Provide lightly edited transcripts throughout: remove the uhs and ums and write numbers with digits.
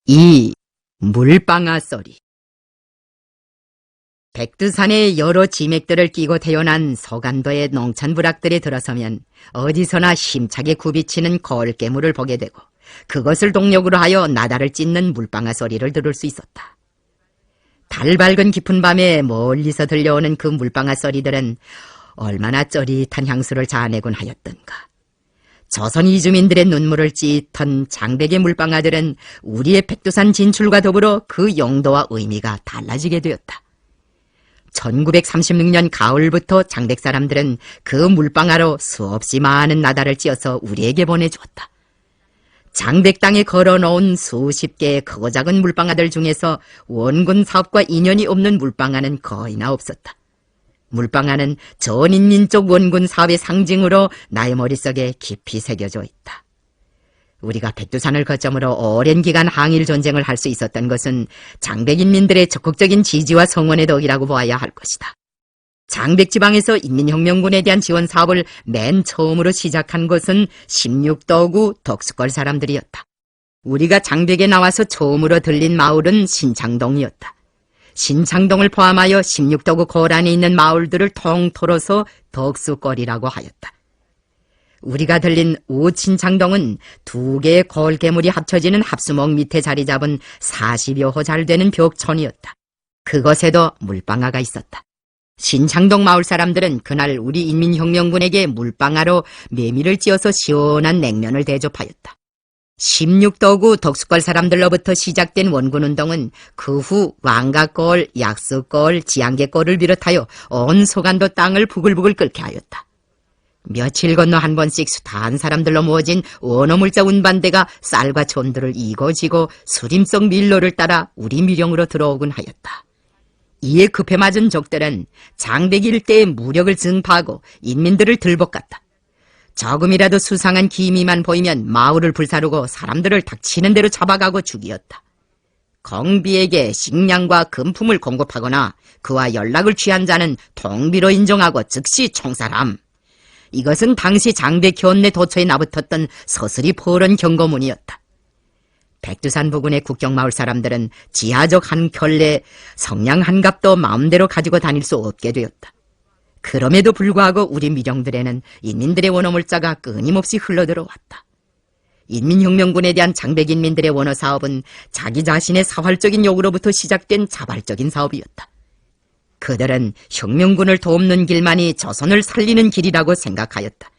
이 물방아 썰이. 백두산의 여러 지맥들을 끼고 태어난 서간도의 농찬부락들이 들어서면 어디서나 힘차게 굽이치는 거울괴물을 보게 되고 그것을 동력으로 하여 나다를 찢는 물방아 소리를 들을 수 있었다. 달 밝은 깊은 밤에 멀리서 들려오는 그 물방아 소리들은 얼마나 쩌릿한 향수를 자아내곤 하였던가. 조선 이주민들의 눈물을 찢던 장백의 물방아들은 우리의 백두산 진출과 더불어 그 용도와 의미가 달라지게 되었다. 1936년 가을부터 장백 사람들은 그 물방아로 수없이 많은 나다를 찧어서 우리에게 보내주었다. 장백 땅에 걸어놓은 수십 개의 크고 작은 물방아들 중에서 원군 사업과 인연이 없는 물방아는 거의나 없었다. 물방아는 전인민족 원군 사업의 상징으로 나의 머릿속에 깊이 새겨져 있다. 우리가 백두산을 거점으로 오랜 기간 항일 전쟁을 할 수 있었던 것은 장백인민들의 적극적인 지지와 성원의 덕이라고 보아야 할 것이다. 장백 지방에서 인민혁명군에 대한 지원 사업을 맨 처음으로 시작한 것은 16도구 덕수골 사람들이었다. 우리가 장백에 나와서 처음으로 들린 마을은 신창동이었다. 신창동을 포함하여 16도구 골 안에 있는 마을들을 통틀어서 덕수골이라고 하였다. 우리가 들린 우친창동은 두 개의 골괴물이 합쳐지는 합수목 밑에 자리 잡은 40여 호 잘 되는 벽촌이었다. 그것에도 물방아가 있었다. 신창동 마을 사람들은 그날 우리 인민혁명군에게 물방아로 메밀을 찧어서 시원한 냉면을 대접하였다. 16도구 덕수골 사람들로부터 시작된 원군운동은 그 후 왕가골, 약수골, 지안개골을 비롯하여 온 서간도 땅을 부글부글 끓게 하였다. 며칠 건너 한 번씩 숱한 사람들로 모아진 원어물자 운반대가 쌀과 촌들을 이고지고 수림성 밀로를 따라 우리 밀영으로 들어오곤 하였다. 이에 급해 맞은 적들은 장백 일대의 무력을 증파하고 인민들을 들볶았다. 조금이라도 수상한 기미만 보이면 마을을 불사르고 사람들을 닥치는 대로 잡아가고 죽이었다. 공비에게 식량과 금품을 공급하거나 그와 연락을 취한 자는 통비로 인정하고 즉시 총살함. 이것은 당시 장백 현내 도처에 나붙었던 서슬이 퍼런 경고문이었다. 백두산 부근의 국경마을 사람들은 지하적 한 켤레, 성냥 한 갑도 마음대로 가지고 다닐 수 없게 되었다. 그럼에도 불구하고 우리 밀영들에는 인민들의 원어물자가 끊임없이 흘러들어왔다. 인민혁명군에 대한 장백인민들의 원어사업은 자기 자신의 사활적인 욕으로부터 시작된 자발적인 사업이었다. 그들은 혁명군을 돕는 길만이 조선을 살리는 길이라고 생각하였다.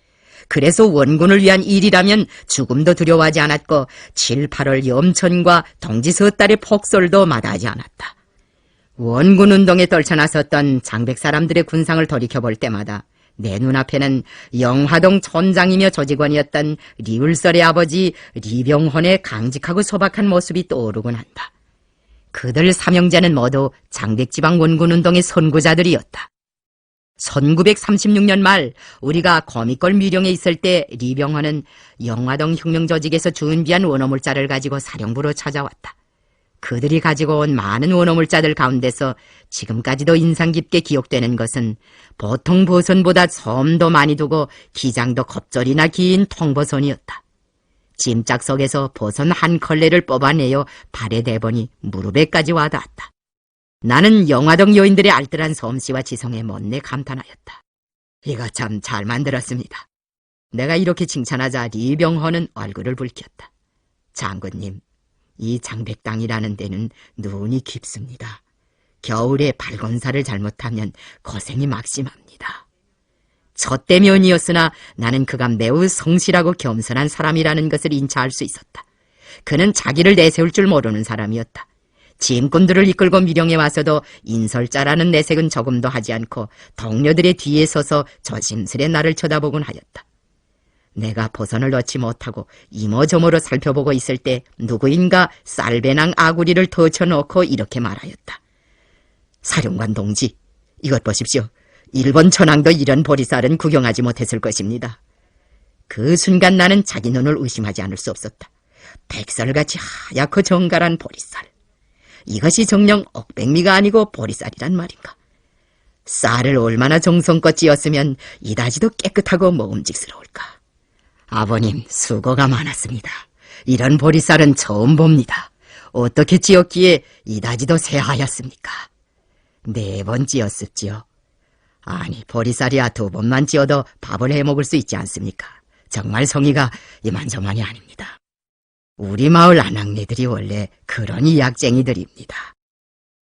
그래서 원군을 위한 일이라면 죽음도 두려워하지 않았고 7, 8월 염천과 동지서 달의 폭설도 마다하지 않았다. 원군운동에 떨쳐나섰던 장백 사람들의 군상을 돌이켜볼 때마다 내 눈앞에는 영화동 촌장이며 조직원이었던 리울설의 아버지 리병헌의 강직하고 소박한 모습이 떠오르곤 한다. 그들 삼형제는 모두 장백지방 원군운동의 선구자들이었다. 1936년 말 우리가 거미골 미령에 있을 때 리병헌은 영화동 혁명조직에서 준비한 원어물자를 가지고 사령부로 찾아왔다. 그들이 가지고 온 많은 원어물자들 가운데서 지금까지도 인상 깊게 기억되는 것은 보통 버선보다 섬도 많이 두고 기장도 겁절이나 긴 통버선이었다. 짐짝 속에서 버선 한 컬레를 뽑아내어 발에 대보니 무릎에까지 와닿았다. 나는 영화동 여인들의 알뜰한 솜씨와 지성에 못내 감탄하였다. 이거 참 잘 만들었습니다. 내가 이렇게 칭찬하자 리병헌은 얼굴을 붉혔다. 장군님, 이 장백땅이라는 데는 눈이 깊습니다. 겨울에 발곤사를 잘못하면 고생이 막심합니다. 젖대면이었으나 나는 그가 매우 성실하고 겸손한 사람이라는 것을 인차할 수 있었다. 그는 자기를 내세울 줄 모르는 사람이었다. 짐꾼들을 이끌고 미령에 와서도 인설자라는 내색은 조금도 하지 않고 동료들의 뒤에 서서 조심스레 나를 쳐다보곤 하였다. 내가 버선을 넣지 못하고 이모저모로 살펴보고 있을 때 누구인가 쌀배낭 아구리를 터쳐놓고 이렇게 말하였다. 사령관 동지, 이것 보십시오. 일본 천황도 이런 보리쌀은 구경하지 못했을 것입니다. 그 순간 나는 자기 눈을 의심하지 않을 수 없었다. 백설같이 하얗고 정갈한 보리쌀. 이것이 정녕 억백미가 아니고 보리쌀이란 말인가. 쌀을 얼마나 정성껏 찧었으면 이다지도 깨끗하고 먹음직스러울까. 아버님, 수고가 많았습니다. 이런 보리쌀은 처음 봅니다. 어떻게 찧었기에 이다지도 새하였습니까? 4번 찧었습지요. 아니, 보리쌀이야 2번만 찧어도 밥을 해먹을 수 있지 않습니까? 정말 성의가 이만저만이 아닙니다. 우리 마을 아낙네들이 원래 그런 이약쟁이들입니다.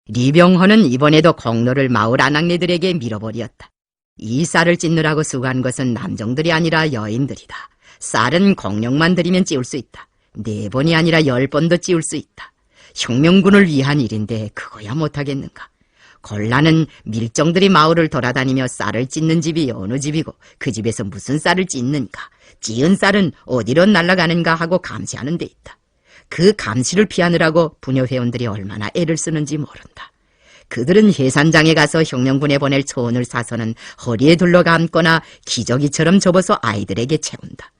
리병헌은 이번에도 공로를 마을 아낙네들에게 밀어버렸다. 이 쌀을 찢느라고 수고한 것은 남정들이 아니라 여인들이다. 쌀은 공룡만 들이면 찌울 수 있다. 4번이 아니라 10번도 찌울 수 있다. 혁명군을 위한 일인데 그거야 못하겠는가. 곤란은 밀정들이 마을을 돌아다니며 쌀을 찢는 집이 어느 집이고 그 집에서 무슨 쌀을 찢는가, 찌은 쌀은 어디로 날아가는가 하고 감시하는 데 있다. 그 감시를 피하느라고 부녀회원들이 얼마나 애를 쓰는지 모른다. 그들은 해산장에 가서 혁명군에 보낼 초원을 사서는 허리에 둘러 감거나 기저귀처럼 접어서 아이들에게 채운다.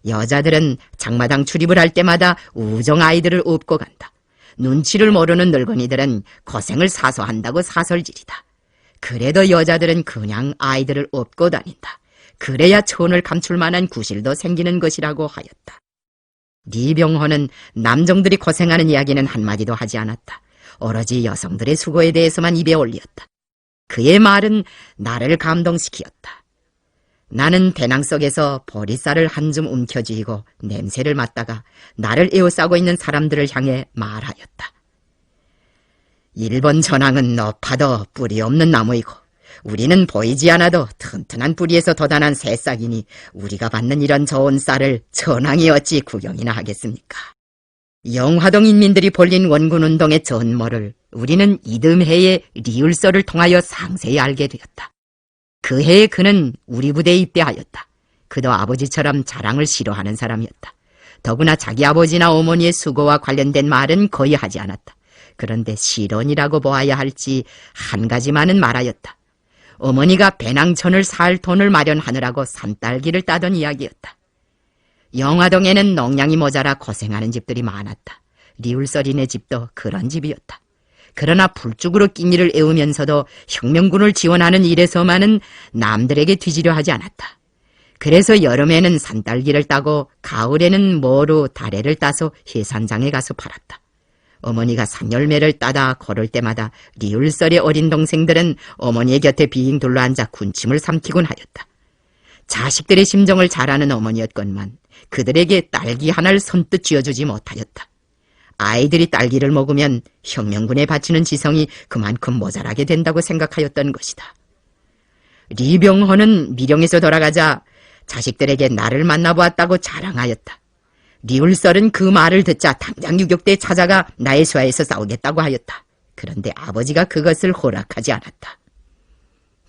여자들은 장마당 출입을 할 때마다 우정 아이들을 업고 간다. 눈치를 모르는 늙은이들은 고생을 사서 한다고 사설질이다. 그래도 여자들은 그냥 아이들을 업고 다닌다. 그래야 초원을 감출 만한 구실도 생기는 것이라고 하였다. 리병헌은 남정들이 고생하는 이야기는 한마디도 하지 않았다. 오로지 여성들의 수고에 대해서만 입에 올렸다. 그의 말은 나를 감동시키었다. 나는 배낭 속에서 보리쌀을 한 줌 움켜쥐고 냄새를 맡다가 나를 에워싸고 있는 사람들을 향해 말하였다. 일본 전황은 높아도 뿌리 없는 나무이고 우리는 보이지 않아도 튼튼한 뿌리에서 돋아난 새싹이니 우리가 받는 이런 좋은 쌀을 전황이 어찌 구경이나 하겠습니까? 영화동 인민들이 벌린 원군운동의 전모를 우리는 이듬해에 리을서를 통하여 상세히 알게 되었다. 그 해에 그는 우리 부대에 입대하였다. 그도 아버지처럼 자랑을 싫어하는 사람이었다. 더구나 자기 아버지나 어머니의 수고와 관련된 말은 거의 하지 않았다. 그런데 실언이라고 보아야 할지 한 가지만은 말하였다. 어머니가 배낭천을 살 돈을 마련하느라고 산딸기를 따던 이야기였다. 영화동에는 농량이 모자라 고생하는 집들이 많았다. 리울서리네 집도 그런 집이었다. 그러나 불죽으로 끼니를 애우면서도 혁명군을 지원하는 일에서만은 남들에게 뒤지려 하지 않았다. 그래서 여름에는 산딸기를 따고 가을에는 모루, 다래를 따서 해산장에 가서 팔았다. 어머니가 산열매를 따다 걸을 때마다 리울설의 어린 동생들은 어머니의 곁에 빙 둘러앉아 군침을 삼키곤 하였다. 자식들의 심정을 잘 아는 어머니였건만 그들에게 딸기 하나를 선뜻 쥐어주지 못하였다. 아이들이 딸기를 먹으면 혁명군에 바치는 지성이 그만큼 모자라게 된다고 생각하였던 것이다. 리병헌은 미령에서 돌아가자 자식들에게 나를 만나보았다고 자랑하였다. 리울설은 그 말을 듣자 당장 유격대에 찾아가 나의 수하에서 싸우겠다고 하였다. 그런데 아버지가 그것을 허락하지 않았다.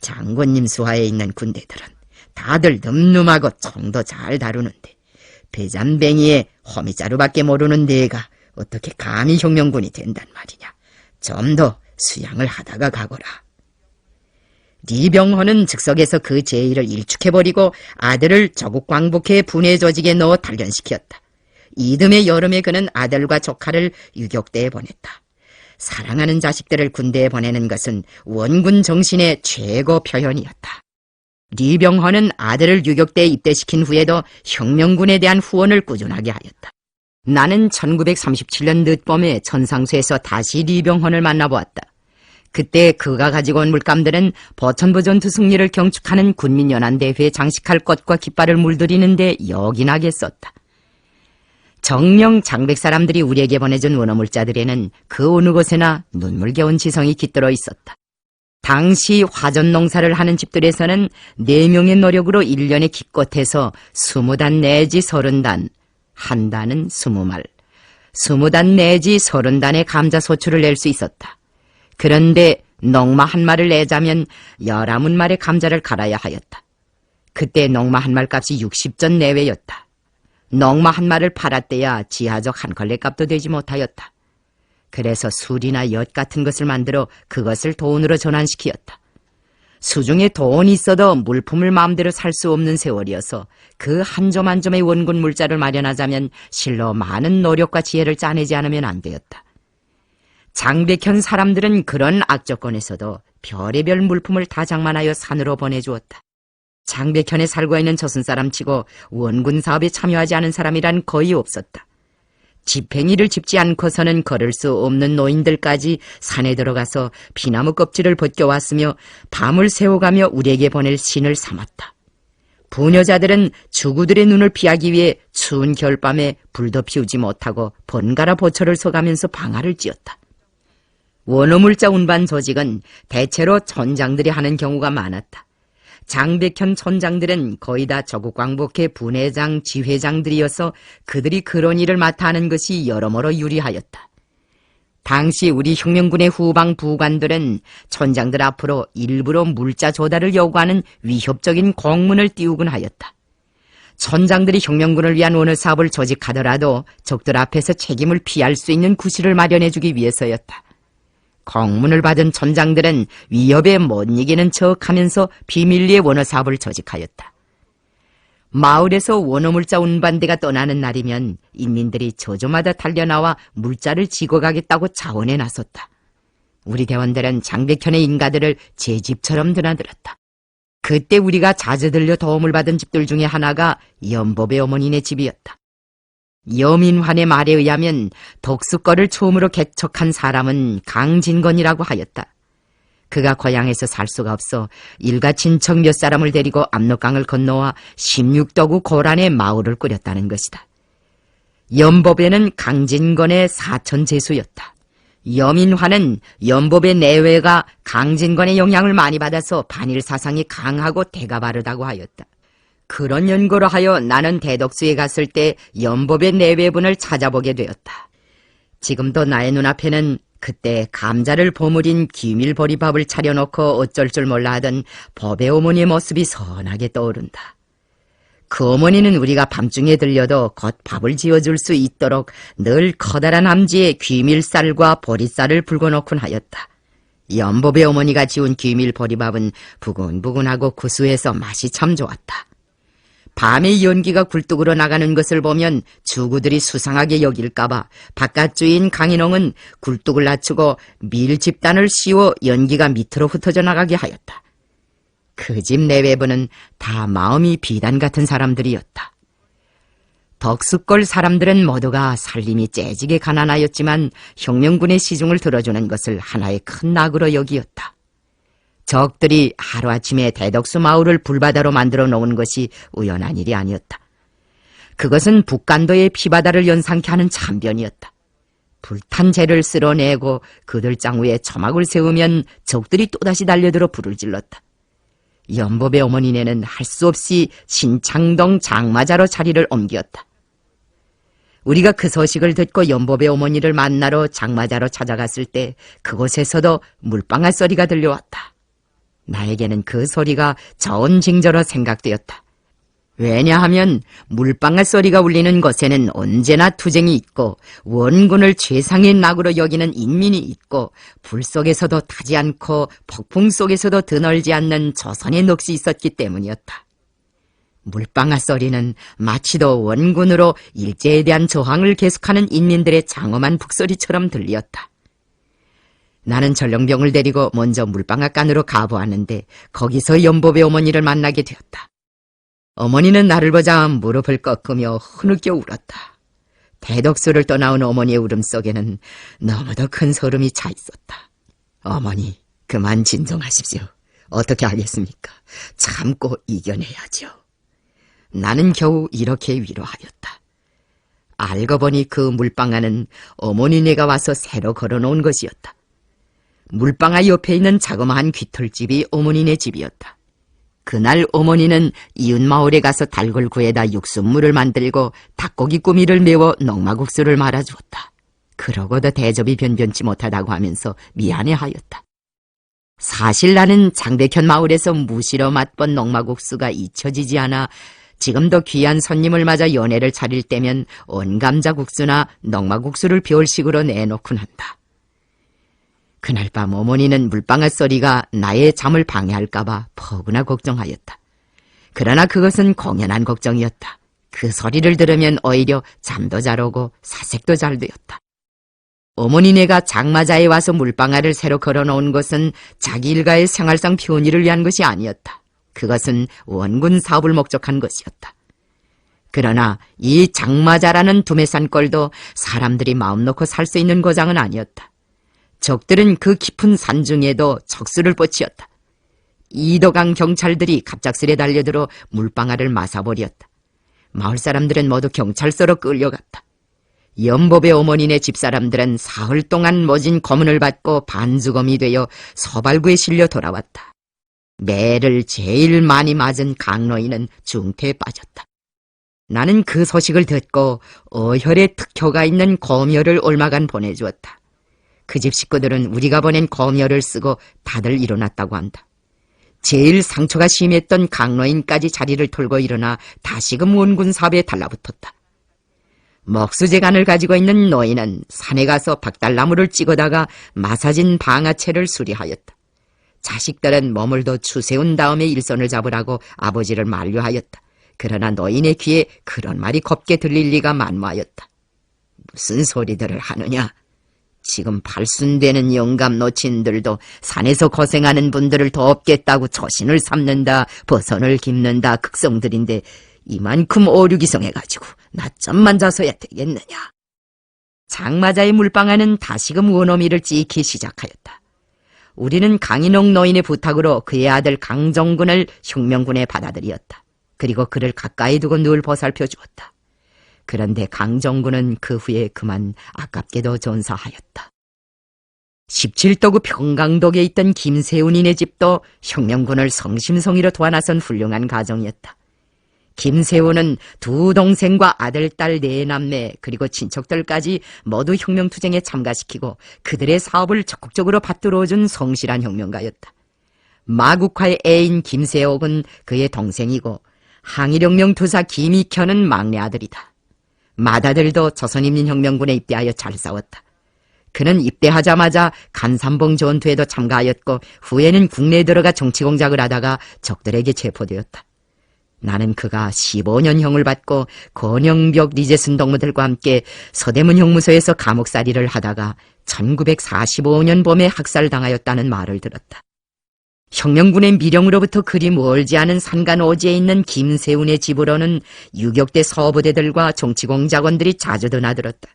장군님 수하에 있는 군대들은 다들 늠름하고 총도 잘 다루는데 배잔뱅이에 호미자루밖에 모르는 내가 어떻게 감히 혁명군이 된단 말이냐. 좀 더 수양을 하다가 가거라. 리병헌은 즉석에서 그 제의를 일축해버리고 아들을 조국 광복회 분해 조직에 넣어 단련시켰다. 이듬해 여름에 그는 아들과 조카를 유격대에 보냈다. 사랑하는 자식들을 군대에 보내는 것은 원군 정신의 최고 표현이었다. 리병헌은 아들을 유격대에 입대시킨 후에도 혁명군에 대한 후원을 꾸준하게 하였다. 나는 1937년 늦봄에 천상수에서 다시 리병헌을 만나보았다. 그때 그가 가지고 온 물감들은 보천부 전투 승리를 경축하는 군민연합대회에 장식할 꽃과 깃발을 물들이는데 역인하게 썼다. 정령 장백 사람들이 우리에게 보내준 원어물자들에는 그 어느 곳에나 눈물겨운 지성이 깃들어 있었다. 당시 화전 농사를 하는 집들에서는 4명의 노력으로 1년에 기껏해서 20단 내지 30단, 한 단은 20말, 20단 내지 30단의 감자 소출을 낼 수 있었다. 그런데 농마 한 말을 내자면 11말의 감자를 갈아야 하였다. 그때 농마 한 말 값이 60전 내외였다. 농마 한 말을 팔았대야 지하적 한 걸레 값도 되지 못하였다. 그래서 술이나 엿 같은 것을 만들어 그것을 돈으로 전환시키었다. 수중에 돈이 있어도 물품을 마음대로 살 수 없는 세월이어서 그 한 점 한 점의 원군 물자를 마련하자면 실로 많은 노력과 지혜를 짜내지 않으면 안 되었다. 장백현 사람들은 그런 악조건에서도 별의별 물품을 다 장만하여 산으로 보내주었다. 장백현에 살고 있는 조선 사람치고 원군 사업에 참여하지 않은 사람이란 거의 없었다. 지팽이를 짚지 않고서는 걸을 수 없는 노인들까지 산에 들어가서 피나무 껍질을 벗겨왔으며 밤을 새워가며 우리에게 보낼 신을 삼았다. 부녀자들은 주구들의 눈을 피하기 위해 추운 겨울밤에 불도 피우지 못하고 번갈아 보초를 서가면서 방아를 찧었다. 원어물자 운반 조직은 대체로 촌장들이 하는 경우가 많았다. 장백현 촌장들은 거의 다 조국광복회 분회장, 지회장들이어서 그들이 그런 일을 맡아 하는 것이 여러모로 유리하였다. 당시 우리 혁명군의 후방 부관들은 촌장들 앞으로 일부러 물자 조달을 요구하는 위협적인 공문을 띄우곤 하였다. 촌장들이 혁명군을 위한 어느 사업을 조직하더라도 적들 앞에서 책임을 피할 수 있는 구실을 마련해주기 위해서였다. 공문을 받은 촌장들은 위협에 못 이기는 척하면서 비밀리에 원어 사업을 조직하였다. 마을에서 원어 물자 운반대가 떠나는 날이면 인민들이 저조마다 달려나와 물자를 지고 가겠다고 자원에 나섰다. 우리 대원들은 장백현의 인가들을 제 집처럼 드나들었다. 그때 우리가 자주 들려 도움을 받은 집들 중에 하나가 연법의 어머니네 집이었다. 여민환의 말에 의하면 덕수거를 처음으로 개척한 사람은 강진건이라고 하였다. 그가 고향에서 살 수가 없어 일가 친척 몇 사람을 데리고 압록강을 건너와 16도구 고란에 마을을 꾸렸다는 것이다. 연법에는 강진건의 사촌 제수였다. 여민환은 연법의 내외가 강진건의 영향을 많이 받아서 반일 사상이 강하고 대가 바르다고 하였다. 그런 연고로 하여 나는 대덕수에 갔을 때 연법의 내외분을 찾아보게 되었다. 지금도 나의 눈앞에는 그때 감자를 버무린 기밀보리밥을 차려놓고 어쩔 줄 몰라 하던 법의 어머니의 모습이 선하게 떠오른다. 그 어머니는 우리가 밤중에 들려도 곧 밥을 지어줄 수 있도록 늘 커다란 암지에 귀밀쌀과 보리쌀을 불고놓곤 하였다. 연법의 어머니가 지은 귀밀보리밥은 부근부근하고 구수해서 맛이 참 좋았다. 밤에 연기가 굴뚝으로 나가는 것을 보면 주구들이 수상하게 여길까봐 바깥주인 강인홍은 굴뚝을 낮추고 밀집단을 씌워 연기가 밑으로 흩어져 나가게 하였다. 그 집 내외부는 다 마음이 비단 같은 사람들이었다. 덕수골 사람들은 모두가 살림이 째지게 가난하였지만 혁명군의 시중을 들어주는 것을 하나의 큰 낙으로 여기었다. 적들이 하루아침에 대덕수 마을을 불바다로 만들어 놓은 것이 우연한 일이 아니었다. 그것은 북간도의 피바다를 연상케 하는 참변이었다. 불탄 재를 쓸어내고 그들장 위에 처막을 세우면 적들이 또다시 달려들어 불을 질렀다. 연법의 어머니네는 할 수 없이 신창동 장마자로 자리를 옮겼다. 우리가 그 소식을 듣고 연법의 어머니를 만나러 장마자로 찾아갔을 때 그곳에서도 물방아 소리가 들려왔다. 나에게는 그 소리가 저언징저로 생각되었다. 왜냐하면 물방아 소리가 울리는 곳에는 언제나 투쟁이 있고 원군을 최상의 낙으로 여기는 인민이 있고 불 속에서도 타지 않고 폭풍 속에서도 드널지 않는 조선의 넋이 있었기 때문이었다. 물방아 소리는 마치도 원군으로 일제에 대한 저항을 계속하는 인민들의 장엄한 북소리처럼 들렸다. 나는 전령병을 데리고 먼저 물방앗간으로 가보았는데 거기서 연법의 어머니를 만나게 되었다. 어머니는 나를 보자 무릎을 꺾으며 흐느껴 울었다. 대덕수를 떠나온 어머니의 울음 속에는 너무도 큰 소름이 차 있었다. 어머니, 그만 진정하십시오. 어떻게 하겠습니까? 참고 이겨내야죠. 나는 겨우 이렇게 위로하였다. 알고 보니 그 물방앗은 어머니네가 와서 새로 걸어놓은 것이었다. 물방아 옆에 있는 자그마한 귀털집이 어머니네 집이었다. 그날 어머니는 이웃마을에 가서 닭을 구해다 육순물을 만들고 닭고기 꾸미를 메워 농마국수를 말아주었다. 그러고도 대접이 변변치 못하다고 하면서 미안해하였다. 사실 나는 장백현 마을에서 무시로 맛본 농마국수가 잊혀지지 않아 지금도 귀한 손님을 맞아 연회를 차릴 때면 온감자국수나 농마국수를 별식으로 내놓곤 한다. 그날 밤 어머니는 물방아 소리가 나의 잠을 방해할까봐 퍼구나 걱정하였다. 그러나 그것은 공연한 걱정이었다. 그 소리를 들으면 오히려 잠도 잘 오고 사색도 잘 되었다. 어머니네가 장마자에 와서 물방아를 새로 걸어놓은 것은 자기 일가의 생활상 편의를 위한 것이 아니었다. 그것은 원군 사업을 목적한 것이었다. 그러나 이 장마자라는 두메산골도 사람들이 마음 놓고 살 수 있는 고장은 아니었다. 적들은 그 깊은 산중에도 적수를 뻗치었다. 이도강 경찰들이 갑작스레 달려들어 물방아를 마사버렸다. 마을 사람들은 모두 경찰서로 끌려갔다. 연법의 어머니네 집사람들은 사흘 동안 모진 고문을 받고 반주검이 되어 서발구에 실려 돌아왔다. 매를 제일 많이 맞은 강노인은 중태에 빠졌다. 나는 그 소식을 듣고 어혈에 특효가 있는 검열을 얼마간 보내주었다. 그 집 식구들은 우리가 보낸 검열을 쓰고 다들 일어났다고 한다. 제일 상처가 심했던 강노인까지 자리를 털고 일어나 다시금 원군 사배에 달라붙었다. 먹수재간을 가지고 있는 노인은 산에 가서 박달나무를 찍어다가 마사진 방아채를 수리하였다. 자식들은 몸을 더 추세운 다음에 일손을 잡으라고 아버지를 만류하였다. 그러나 노인의 귀에 그런 말이 곱게 들릴 리가 만무하였다. 무슨 소리들을 하느냐? 지금 발순되는 영감 노친들도 산에서 고생하는 분들을 돕겠다고 초신을 삼는다, 버선을 깁는다 극성들인데 이만큼 오류기성해가지고 낮잠만 자서야 되겠느냐. 장마자의 물방아는 다시금 원어미를 찍기 시작하였다. 우리는 강인옥 노인의 부탁으로 그의 아들 강정군을 혁명군에 받아들였다. 그리고 그를 가까이 두고 늘 보살펴 주었다. 그런데 강정군은 그 후에 그만 아깝게도 전사하였다. 17도구 평강독에 있던 김세운이네 집도 혁명군을 성심성의로 도와나선 훌륭한 가정이었다. 김세운은 두 동생과 아들, 딸, 네 남매 그리고 친척들까지 모두 혁명투쟁에 참가시키고 그들의 사업을 적극적으로 받들어준 성실한 혁명가였다. 마국화의 애인 김세옥은 그의 동생이고 항일혁명 투사 김익현은 막내 아들이다. 맏아들도 조선인민혁명군에 입대하여 잘 싸웠다. 그는 입대하자마자 간삼봉 전투에도 참가하였고 후에는 국내에 들어가 정치공작을 하다가 적들에게 체포되었다. 나는 그가 15년형을 받고 권영벽, 리제슨 동무들과 함께 서대문 형무소에서 감옥살이를 하다가 1945년 봄에 학살당하였다는 말을 들었다. 혁명군의 미령으로부터 그리 멀지 않은 산간 오지에 있는 김세운의 집으로는 유격대 서부대들과 정치공작원들이 자주 드나들었다.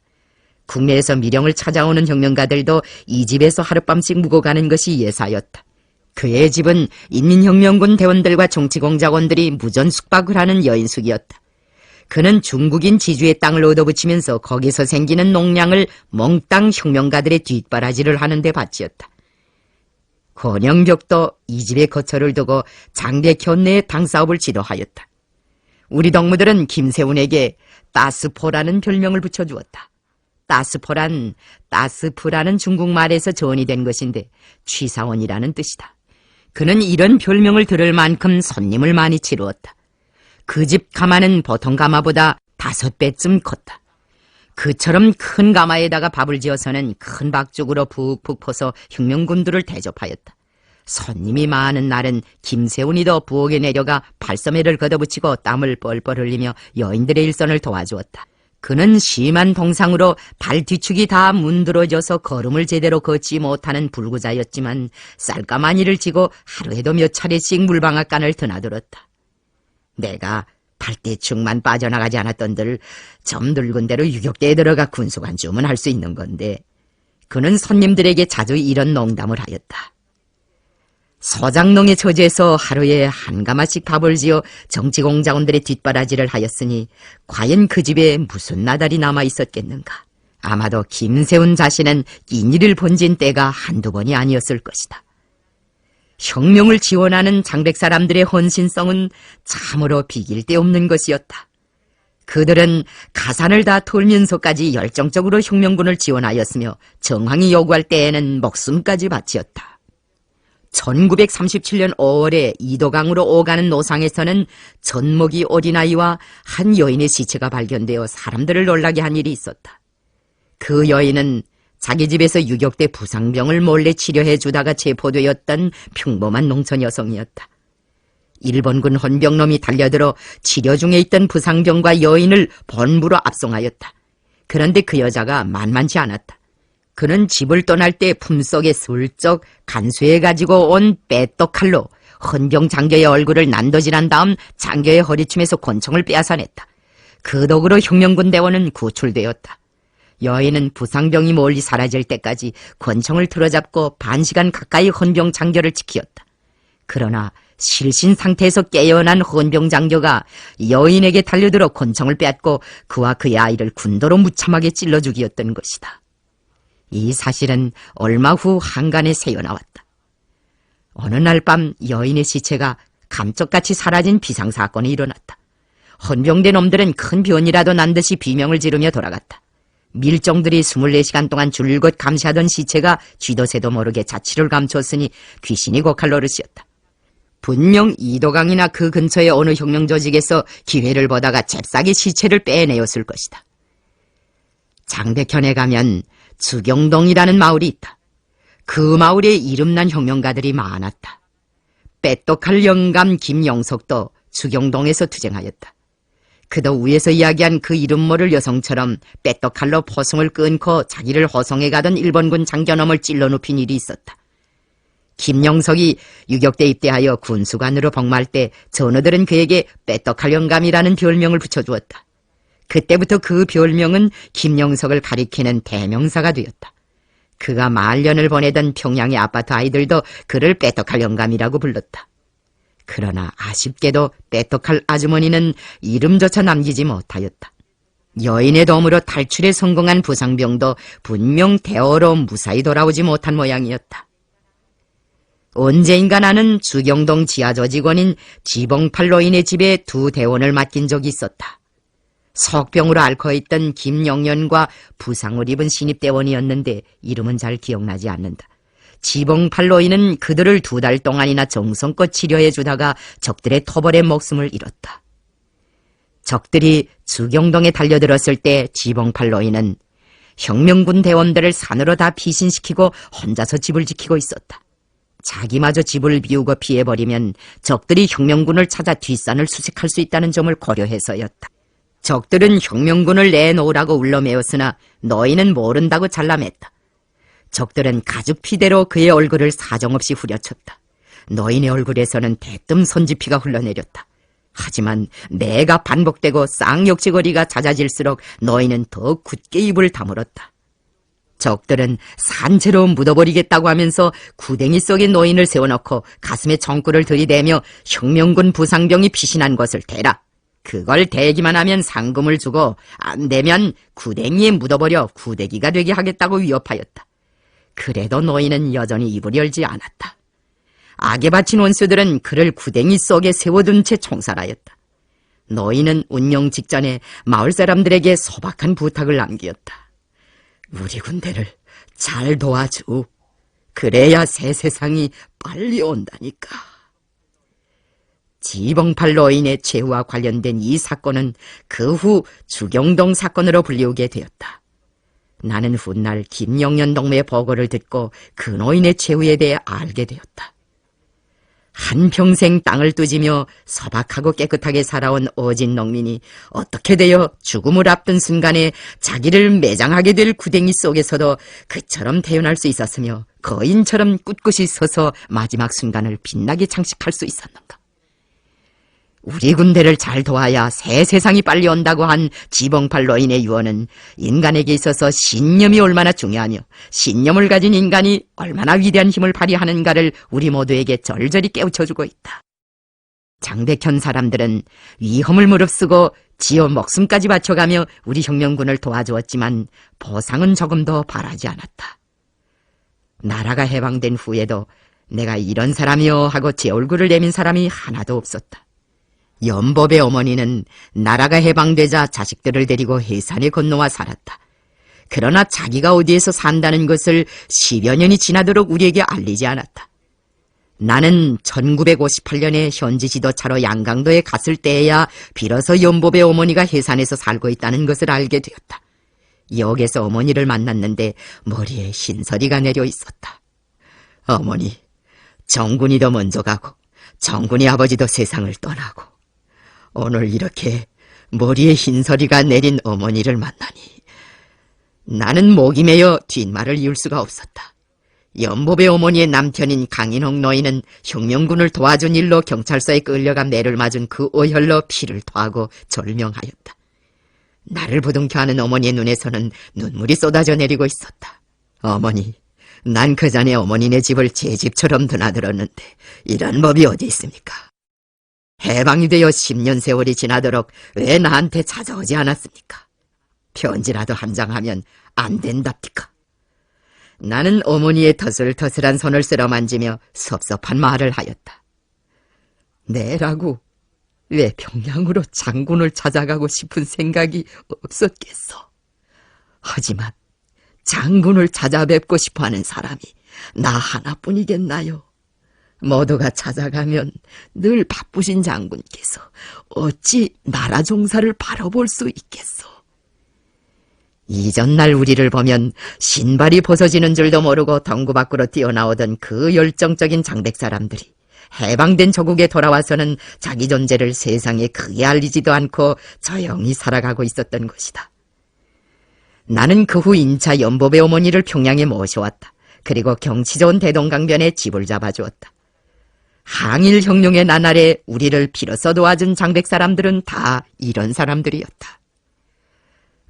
국내에서 미령을 찾아오는 혁명가들도 이 집에서 하룻밤씩 묵어가는 것이 예사였다. 그의 집은 인민혁명군 대원들과 정치공작원들이 무전 숙박을 하는 여인숙이었다. 그는 중국인 지주의 땅을 얻어붙이면서 거기서 생기는 농량을 몽땅 혁명가들의 뒷바라지를 하는 데 바치었다. 권영벽도 이 집에 거처를 두고 장대 견내의 당사업을 지도하였다. 우리 동무들은 김세운에게 따스포라는 별명을 붙여주었다. 따스프라는 중국말에서 전이된 것인데 취사원이라는 뜻이다. 그는 이런 별명을 들을 만큼 손님을 많이 치루었다. 그 집 가마는 보통 가마보다 5배쯤 컸다. 그처럼 큰 가마에다가 밥을 지어서는 큰 박죽으로 푹푹 퍼서 혁명군들을 대접하였다. 손님이 많은 날은 김세운이도 부엌에 내려가 발소매를 걷어붙이고 땀을 뻘뻘 흘리며 여인들의 일손을 도와주었다. 그는 심한 동상으로 발 뒤축이 다 문드러져서 걸음을 제대로 걷지 못하는 불구자였지만 쌀가마니를 지고 하루에도 몇 차례씩 물방앗간을 드나들었다. 내가 발대축만 빠져나가지 않았던들 점 늙은 대로 유격대에 들어가 군수관 주문할 수 있는 건데 그는 손님들에게 자주 이런 농담을 하였다. 소장농의 처지에서 하루에 한 가마씩 밥을 지어 정치공작원들의 뒷바라지를 하였으니 과연 그 집에 무슨 나달이 남아 있었겠는가. 아마도 김세운 자신은 인일을 번진 때가 한두 번이 아니었을 것이다. 혁명을 지원하는 장백 사람들의 헌신성은 참으로 비길 데 없는 것이었다. 그들은 가산을 다 털면서까지 열정적으로 혁명군을 지원하였으며 정황이 요구할 때에는 목숨까지 바치었다. 1937년 5월에 이도강으로 오가는 노상에서는 젖먹이 어린아이와 한 여인의 시체가 발견되어 사람들을 놀라게 한 일이 있었다. 그 여인은 자기 집에서 유격대 부상병을 몰래 치료해 주다가 체포되었던 평범한 농촌 여성이었다. 일본군 헌병놈이 달려들어 치료 중에 있던 부상병과 여인을 본부로 압송하였다. 그런데 그 여자가 만만치 않았다. 그는 집을 떠날 때 품속에 슬쩍 간수해가지고 온 빼떡칼로 헌병 장교의 얼굴을 난도질한 다음 장교의 허리춤에서 권총을 빼앗아냈다. 그 덕으로 혁명군 대원은 구출되었다. 여인은 부상병이 멀리 사라질 때까지 권총을 틀어잡고 반시간 가까이 헌병 장교를 지키었다. 그러나 실신 상태에서 깨어난 헌병 장교가 여인에게 달려들어 권총을 빼앗고 그와 그의 아이를 군도로 무참하게 찔러 죽이었던 것이다. 이 사실은 얼마 후 한간에 새어나왔다. 어느 날 밤 여인의 시체가 감쪽같이 사라진 비상사건이 일어났다. 헌병대 놈들은 큰 변이라도 난 듯이 비명을 지르며 돌아갔다. 밀정들이 24시간 동안 줄곧 감시하던 시체가 쥐도 새도 모르게 자취를 감췄으니 귀신이 고칼 노릇이었다. 분명 이도강이나 그 근처의 어느 혁명 조직에서 기회를 보다가 잽싸게 시체를 빼내었을 것이다. 장백현에 가면 주경동이라는 마을이 있다. 그 마을에 이름난 혁명가들이 많았다. 빼똑할 영감 김영석도 주경동에서 투쟁하였다. 그도 위에서 이야기한 그 이름 모를 여성처럼 빼떡칼로 포성을 끊고 자기를 호송해 가던 일본군 장교놈을 찔러 눕힌 일이 있었다. 김영석이 유격대 입대하여 군수관으로 복무할 때 전우들은 그에게 빼떡칼 영감이라는 별명을 붙여주었다. 그때부터 그 별명은 김영석을 가리키는 대명사가 되었다. 그가 말년을 보내던 평양의 아파트 아이들도 그를 빼떡칼 영감이라고 불렀다. 그러나 아쉽게도 빼떡할 아주머니는 이름조차 남기지 못하였다. 여인의 도움으로 탈출에 성공한 부상병도 분명 대어로 무사히 돌아오지 못한 모양이었다. 언제인가 나는 주경동 지하조직원인 지봉팔로인의 집에 두 대원을 맡긴 적이 있었다. 석병으로 앓고 있던 김영연과 부상을 입은 신입대원이었는데 이름은 잘 기억나지 않는다. 지봉팔로인은 그들을 2달 동안이나 정성껏 치료해 주다가 적들의 토벌에 목숨을 잃었다. 적들이 주경동에 달려들었을 때 지봉팔로인은 혁명군 대원들을 산으로 다 피신시키고 혼자서 집을 지키고 있었다. 자기마저 집을 비우고 피해버리면 적들이 혁명군을 찾아 뒷산을 수색할 수 있다는 점을 고려해서였다. 적들은 혁명군을 내놓으라고 울러매었으나 너희는 모른다고 잘라맸다. 적들은 가죽 피대로 그의 얼굴을 사정없이 후려쳤다. 너희네 얼굴에서는 대뜸 선지피가 흘러내렸다. 하지만 내가 반복되고 쌍욕지거리가 잦아질수록 너희는 더 굳게 입을 다물었다. 적들은 산채로 묻어버리겠다고 하면서 구덩이 속에 노인을 세워놓고 가슴에 정구를 들이대며 혁명군 부상병이 피신한 것을 대라. 그걸 대기만 하면 상금을 주고 안 되면 구덩이에 묻어버려 구대기가 되게 하겠다고 위협하였다. 그래도 너희는 여전히 입을 열지 않았다. 악에 바친 원수들은 그를 구덩이 속에 세워둔 채 총살하였다. 너희는 운영 직전에 마을 사람들에게 소박한 부탁을 남겼다. 우리 군대를 잘 도와줘. 그래야 새 세상이 빨리 온다니까. 지봉팔로인의 최후와 관련된 이 사건은 그 후 주경동 사건으로 불리우게 되었다. 나는 훗날 김영연 동무의 보고를 듣고 그 노인의 최후에 대해 알게 되었다. 한평생 땅을 뚜지며 소박하고 깨끗하게 살아온 어진 농민이 어떻게 되어 죽음을 앞둔 순간에 자기를 매장하게 될 구덩이 속에서도 그처럼 태어날 수 있었으며 거인처럼 꿋꿋이 서서 마지막 순간을 빛나게 장식할 수 있었는가. 우리 군대를 잘 도와야 새 세상이 빨리 온다고 한 지봉팔로인의 유언은 인간에게 있어서 신념이 얼마나 중요하며 신념을 가진 인간이 얼마나 위대한 힘을 발휘하는가를 우리 모두에게 절절히 깨우쳐주고 있다. 장백현 사람들은 위험을 무릅쓰고 지어 목숨까지 바쳐가며 우리 혁명군을 도와주었지만 보상은 조금도 바라지 않았다. 나라가 해방된 후에도 내가 이런 사람이여 하고 제 얼굴을 내민 사람이 하나도 없었다. 연법의 어머니는 나라가 해방되자 자식들을 데리고 해산에 건너와 살았다. 그러나 자기가 어디에서 산다는 것을 10여 년이 지나도록 우리에게 알리지 않았다. 나는 1958년에 현지 지도차로 양강도에 갔을 때에야 비로소 연법의 어머니가 해산에서 살고 있다는 것을 알게 되었다. 역에서 어머니를 만났는데 머리에 흰서리가 내려 있었다. 어머니, 정군이 더 먼저 가고 정군이 아버지도 세상을 떠나고 오늘 이렇게 머리에 흰서리가 내린 어머니를 만나니 나는 목이 메어 뒷말을 이을 수가 없었다. 연법의 어머니의 남편인 강인홍 노인은 혁명군을 도와준 일로 경찰서에 끌려가 매를 맞은 그 오혈로 피를 토하고 절명하였다. 나를 부둥켜 하는 어머니의 눈에서는 눈물이 쏟아져 내리고 있었다. 어머니, 난 그 전에 어머니네 집을 제 집처럼 드나들었는데 이런 법이 어디 있습니까? 해방이 되어 10년 세월이 지나도록 왜 나한테 찾아오지 않았습니까? 편지라도 한 장 하면 안 된답니까? 나는 어머니의 터슬터슬한 손을 쓸어만지며 섭섭한 말을 하였다. 내라고 왜 평양으로 장군을 찾아가고 싶은 생각이 없었겠어. 하지만 장군을 찾아뵙고 싶어하는 사람이 나 하나뿐이겠나요? 모두가 찾아가면 늘 바쁘신 장군께서 어찌 나라 종사를 바라볼 수 있겠소. 이전날 우리를 보면 신발이 벗어지는 줄도 모르고 덩구 밖으로 뛰어나오던 그 열정적인 장백 사람들이 해방된 조국에 돌아와서는 자기 존재를 세상에 크게 알리지도 않고 조용히 살아가고 있었던 것이다. 나는 그 후 인차 연보배 어머니를 평양에 모셔왔다. 그리고 경치 좋은 대동강변에 집을 잡아주었다. 항일 혁명의 나날에 우리를 빌어서 도와준 장백 사람들은 다 이런 사람들이었다.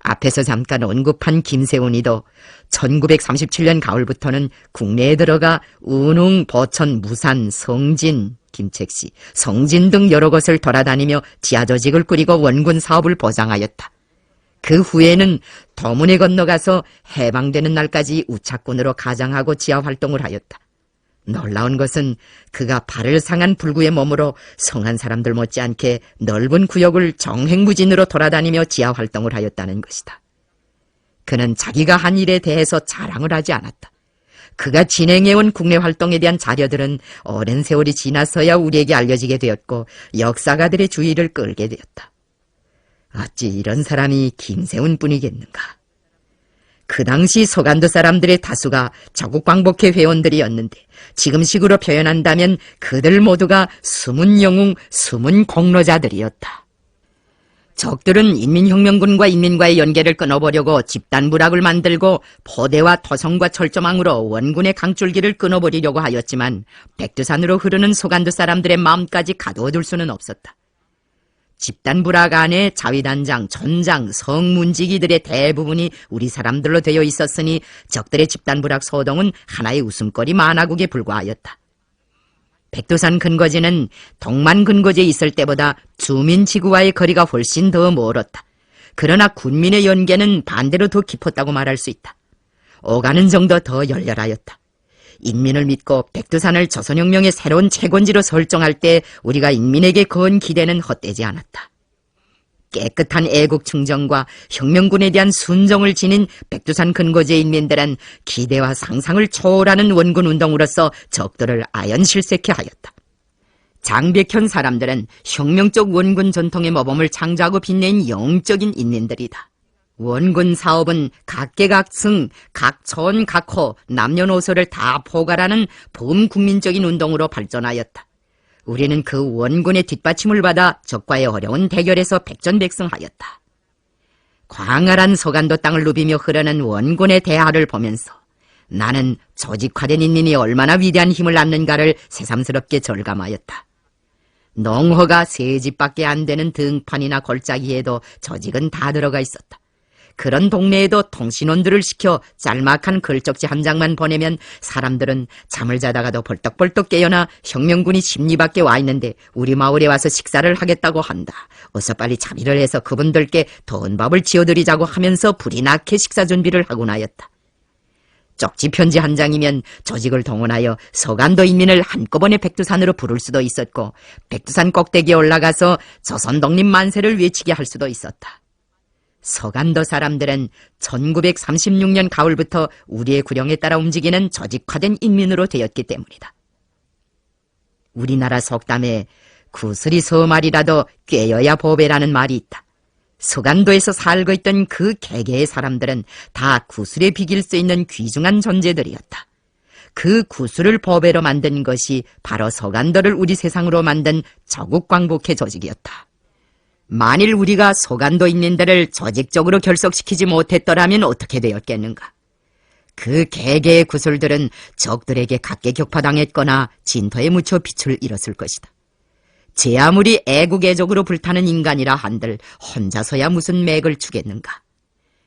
앞에서 잠깐 언급한 김세훈이도 1937년 가을부터는 국내에 들어가 운흥, 버천, 무산, 성진, 김책시, 성진 등 여러 곳을 돌아다니며 지하조직을 꾸리고 원군 사업을 보장하였다. 그 후에는 더문에 건너가서 해방되는 날까지 우차꾼으로 가장하고 지하활동을 하였다. 놀라운 것은 그가 발을 상한 불구의 몸으로 성한 사람들 못지않게 넓은 구역을 정행무진으로 돌아다니며 지하활동을 하였다는 것이다. 그는 자기가 한 일에 대해서 자랑을 하지 않았다. 그가 진행해온 국내 활동에 대한 자료들은 오랜 세월이 지나서야 우리에게 알려지게 되었고 역사가들의 주의를 끌게 되었다. 어찌 이런 사람이 김세훈 뿐이겠는가? 그 당시 소간도 사람들의 다수가 조국광복회 회원들이었는데 지금식으로 표현한다면 그들 모두가 숨은 영웅, 숨은 공로자들이었다. 적들은 인민혁명군과 인민과의 연계를 끊어보려고 집단부락을 만들고 포대와 토성과 철조망으로 원군의 강줄기를 끊어버리려고 하였지만 백두산으로 흐르는 소간도 사람들의 마음까지 가두어둘 수는 없었다. 집단부락 안에 자위단장, 전장, 성문지기들의 대부분이 우리 사람들로 되어 있었으니 적들의 집단부락 소동은 하나의 웃음거리 만화국에 불과하였다. 백두산 근거지는 동만 근거지에 있을 때보다 주민지구와의 거리가 훨씬 더 멀었다. 그러나 군민의 연계는 반대로 더 깊었다고 말할 수 있다. 오가는 정도 더 열렬하였다. 인민을 믿고 백두산을 조선혁명의 새로운 채권지로 설정할 때 우리가 인민에게 거은 기대는 헛되지 않았다. 깨끗한 애국 충정과 혁명군에 대한 순정을 지닌 백두산 근거지의 인민들은 기대와 상상을 초월하는 원군 운동으로서 적들을 아연실색케 하였다. 장백현 사람들은 혁명적 원군 전통의 모범을 창조하고 빛낸 영적인 인민들이다. 원군 사업은 각계각층, 각촌, 각호, 남녀노소를 다 포괄하는 범국민적인 운동으로 발전하였다. 우리는 그 원군의 뒷받침을 받아 적과의 어려운 대결에서 백전백승하였다. 광활한 소간도 땅을 누비며 흐르는 원군의 대하를 보면서 나는 조직화된 인민이 얼마나 위대한 힘을 낳는가를 새삼스럽게 절감하였다. 농허가 세 집밖에 안 되는 등판이나 골짜기에도 조직은 다 들어가 있었다. 그런 동네에도 통신원들을 시켜 짤막한 글적지 한 장만 보내면 사람들은 잠을 자다가도 벌떡벌떡 깨어나 혁명군이 심리밖에 와 있는데 우리 마을에 와서 식사를 하겠다고 한다. 어서 빨리 자비를 해서 그분들께 돈밥을 지어드리자고 하면서 불이 나게 식사 준비를 하곤 하였다. 쪽지 편지 한 장이면 조직을 동원하여 서간도 인민을 한꺼번에 백두산으로 부를 수도 있었고 백두산 꼭대기에 올라가서 조선 독립 만세를 외치게 할 수도 있었다. 서간도 사람들은 1936년 가을부터 우리의 구령에 따라 움직이는 조직화된 인민으로 되었기 때문이다. 우리나라 속담에 구슬이 서말이라도 꿰어야 보배라는 말이 있다. 서간도에서 살고 있던 그 개개의 사람들은 다 구슬에 비길 수 있는 귀중한 존재들이었다. 그 구슬을 보배로 만든 것이 바로 서간도를 우리 세상으로 만든 조국광복회 조직이었다. 만일 우리가 소간도 인민들을 조직적으로 결속시키지 못했더라면 어떻게 되었겠는가? 그 개개의 구슬들은 적들에게 각계 격파당했거나 진토에 묻혀 빛을 잃었을 것이다. 제 아무리 애국애적으로 불타는 인간이라 한들 혼자서야 무슨 맥을 주겠는가.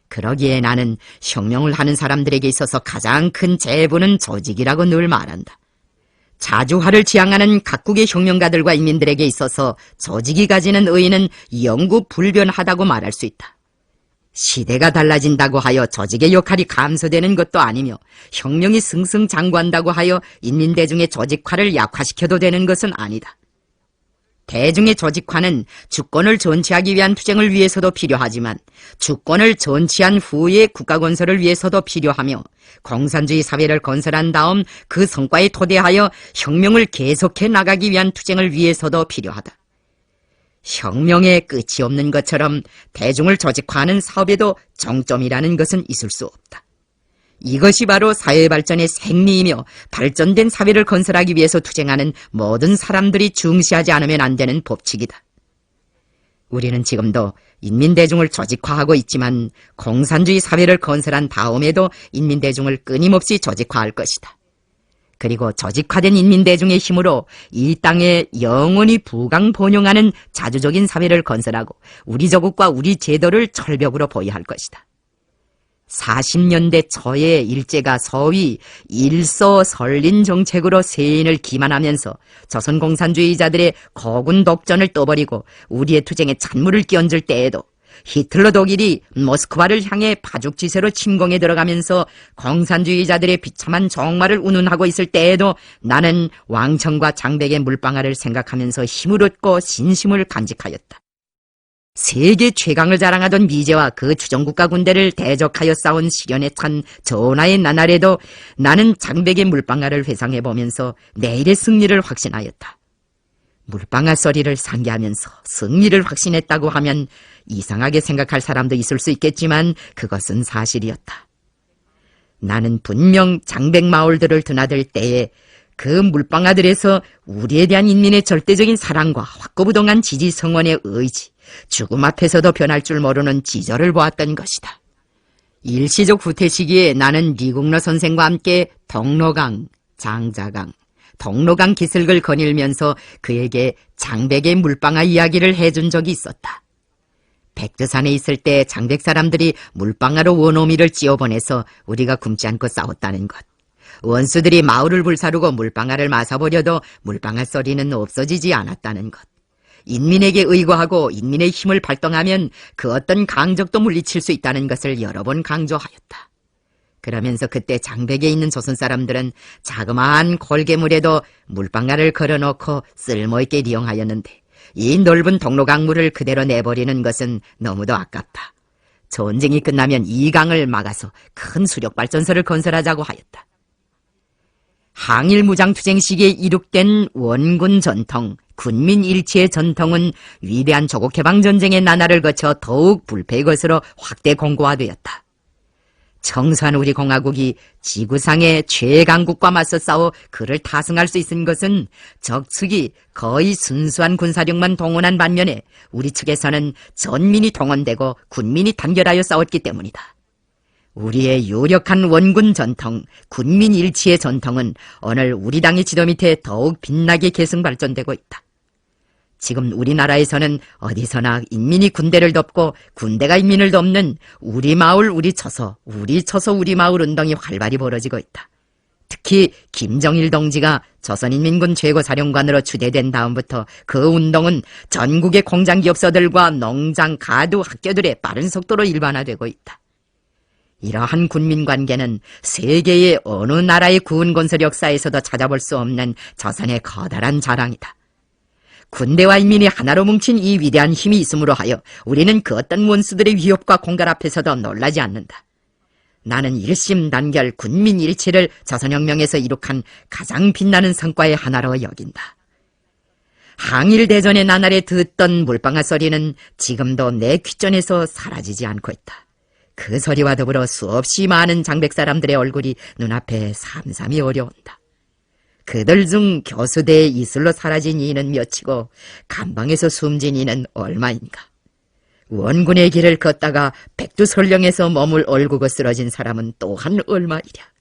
그러기에 나는 혁명을 하는 사람들에게 있어서 가장 큰 재부는 조직이라고 늘 말한다. 자주화를 지향하는 각국의 혁명가들과 인민들에게 있어서 조직이 가지는 의의는 영구 불변하다고 말할 수 있다. 시대가 달라진다고 하여 조직의 역할이 감소되는 것도 아니며 혁명이 승승장구한다고 하여 인민대중의 조직화를 약화시켜도 되는 것은 아니다. 대중의 조직화는 주권을 존치하기 위한 투쟁을 위해서도 필요하지만 주권을 존치한 후의 국가건설을 위해서도 필요하며 공산주의 사회를 건설한 다음 그 성과에 토대하여 혁명을 계속해 나가기 위한 투쟁을 위해서도 필요하다. 혁명의 끝이 없는 것처럼 대중을 조직화하는 사업에도 정점이라는 것은 있을 수 없다. 이것이 바로 사회 발전의 생리이며 발전된 사회를 건설하기 위해서 투쟁하는 모든 사람들이 중시하지 않으면 안 되는 법칙이다. 우리는 지금도 인민대중을 조직화하고 있지만 공산주의 사회를 건설한 다음에도 인민대중을 끊임없이 조직화할 것이다. 그리고 조직화된 인민대중의 힘으로 이 땅에 영원히 부강번영하는 자주적인 사회를 건설하고 우리 조국과 우리 제도를 철벽으로 보유할 것이다. 40년대 초에 일제가 소위 일서설린 정책으로 세인을 기만하면서 조선공산주의자들의 고군 독전을 떠버리고 우리의 투쟁에 찬물을 끼얹을 때에도 히틀러 독일이 모스크바를 향해 파죽지세로 침공에 들어가면서 공산주의자들의 비참한 종말을 운운하고 있을 때에도 나는 왕청과 장백의 물방아를 생각하면서 힘을 얻고 신심을 간직하였다. 세계 최강을 자랑하던 미제와 그 주정국가 군대를 대적하여 싸운 시련에 찬 전하의 나날에도 나는 장백의 물방아를 회상해보면서 내일의 승리를 확신하였다. 물방아 소리를 상기하면서 승리를 확신했다고 하면 이상하게 생각할 사람도 있을 수 있겠지만 그것은 사실이었다. 나는 분명 장백 마을들을 드나들 때에 그 물방아들에서 우리에 대한 인민의 절대적인 사랑과 확고부동한 지지 성원의 의지, 죽음 앞에서도 변할 줄 모르는 지절을 보았던 것이다. 일시적 후퇴 시기에 나는 리국러 선생과 함께 동로강, 장자강, 동로강 기슭을 거닐면서 그에게 장백의 물방아 이야기를 해준 적이 있었다. 백두산에 있을 때 장백 사람들이 물방아로 원호미를 찌어보내서 우리가 굶지 않고 싸웠다는 것. 원수들이 마을을 불사르고 물방아를 마사보려도 물방아 소리는 없어지지 않았다는 것. 인민에게 의거하고 인민의 힘을 발동하면 그 어떤 강적도 물리칠 수 있다는 것을 여러 번 강조하였다. 그러면서 그때 장백에 있는 조선 사람들은 자그마한 골개물에도 물방아를 걸어놓고 쓸모있게 이용하였는데 이 넓은 동로강물을 그대로 내버리는 것은 너무도 아깝다. 전쟁이 끝나면 이 강을 막아서 큰 수력발전소를 건설하자고 하였다. 항일무장투쟁 시기에 이룩된 원군 전통, 군민 일치의 전통은 위대한 조국해방전쟁의 나날을 거쳐 더욱 불패의 것으로 확대 공고화되었다. 청소한 우리 공화국이 지구상의 최강국과 맞서 싸워 그를 타승할 수 있은 것은 적측이 거의 순수한 군사력만 동원한 반면에 우리 측에서는 전민이 동원되고 군민이 단결하여 싸웠기 때문이다. 우리의 유력한 원군 전통, 군민 일치의 전통은 오늘 우리 당의 지도 밑에 더욱 빛나게 계승 발전되고 있다. 지금 우리나라에서는 어디서나 인민이 군대를 덮고 군대가 인민을 덮는 우리 마을 우리 처소, 우리 처소 우리 마을 운동이 활발히 벌어지고 있다. 특히 김정일 동지가 조선인민군 최고사령관으로 추대된 다음부터 그 운동은 전국의 공장기업소들과 농장, 가두, 학교들의 빠른 속도로 일반화되고 있다. 이러한 군민관계는 세계의 어느 나라의 구은건설 역사에서도 찾아볼 수 없는 조선의 커다란 자랑이다. 군대와 인민이 하나로 뭉친 이 위대한 힘이 있음으로 하여 우리는 그 어떤 원수들의 위협과 공갈 앞에서도 놀라지 않는다. 나는 일심단결 군민일치를 조선혁명에서 이룩한 가장 빛나는 성과의 하나로 여긴다. 항일대전의 나날에 듣던 물방아 소리는 지금도 내 귓전에서 사라지지 않고 있다. 그 소리와 더불어 수없이 많은 장백 사람들의 얼굴이 눈앞에 삼삼이 어려운다. 그들 중 교수대의 이슬로 사라진 이는 몇이고 감방에서 숨진 이는 얼마인가. 원군의 길을 걷다가 백두설령에서 몸을 얼구고 쓰러진 사람은 또한 얼마이랴.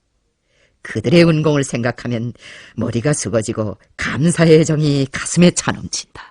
그들의 은공을 생각하면 머리가 숙어지고 감사의 정이 가슴에 차넘친다.